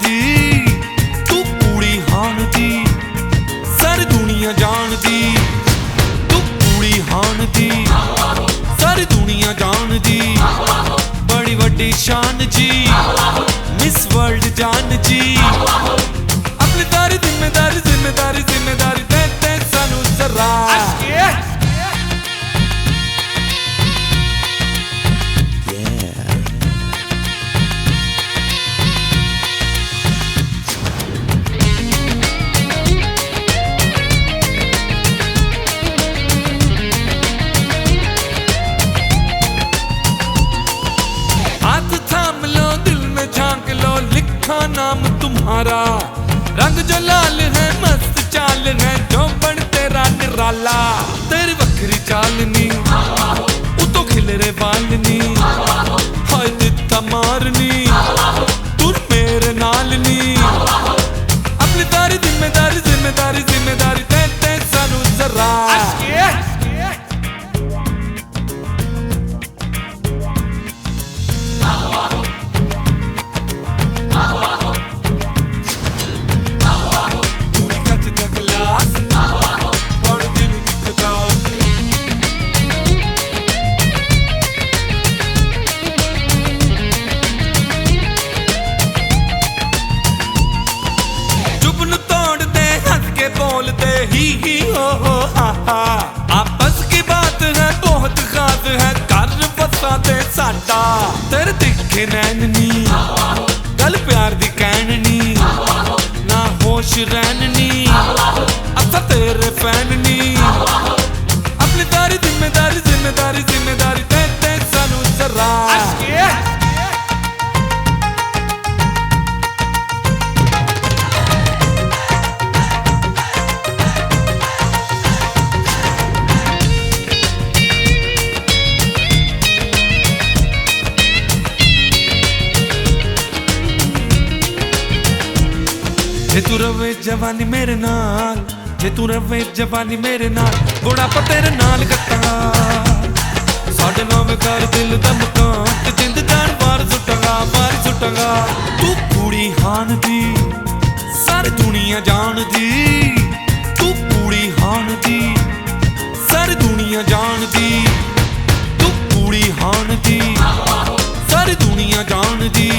जानदी, तू कुड़ी हान दी, सारी दुनिया जानदी, तू कुड़ी हान दी, सारी दुनिया जानदी, बड़ी वड्डी शान जी, मिस वर्ल्ड जान जी, अपनी तारी जिम्मेदारी जिम्मेदारी जिम्मेदारी दे दे सानू जरा। नाम तुम्हारा रंग जो लाल है, मस्त चाल है, जो बन तेरा निराला, तेरी बकरी चालनी उतो खिल रे बालनी, हाय दिता मारनी तू मेरे नालनी, अपनी तारी जिम्मेदारी जिम्मेदारी जिम्मेदारी दे दे सानू जरा। ही हो हा हा, आपस की बात है बहुत खास है, कर फसा दे साडा, तेरे दिखे नैननी गल प्यार दी कहनी, ना होश रहननी अच्छा तेरे फैननी, अपनी तारी जिम्मेदारी जिम्मेदारी जिम्मेदारी दे दे सानू जरा। जे तू रवे जवानी मेरे नाल, जे तू रवे जवानी मेरे नाल, बुढ़ापा तेरे नाल कट्टांगा, साढ़े नाम कर दिल दा मकान, ते जिंद जान बार सुटांगा, तू कुड़ी हान दी, सारी दुनिया जानदी, तू कुड़ी हान दी, सारी दुनिया जानदी, तू कुड़ी हान दी, सारी दुनिया जानदी,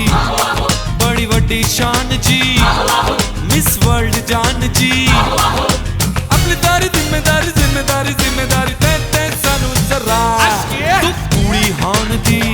बड़ी वड्डी शान जी, मिस वर्ल्ड जान जी, अपनी तारी जिम्मेदारी जिम्मेदारी जिम्मेदारी दे दे सानू जरा, तू कुड़ी हान दी।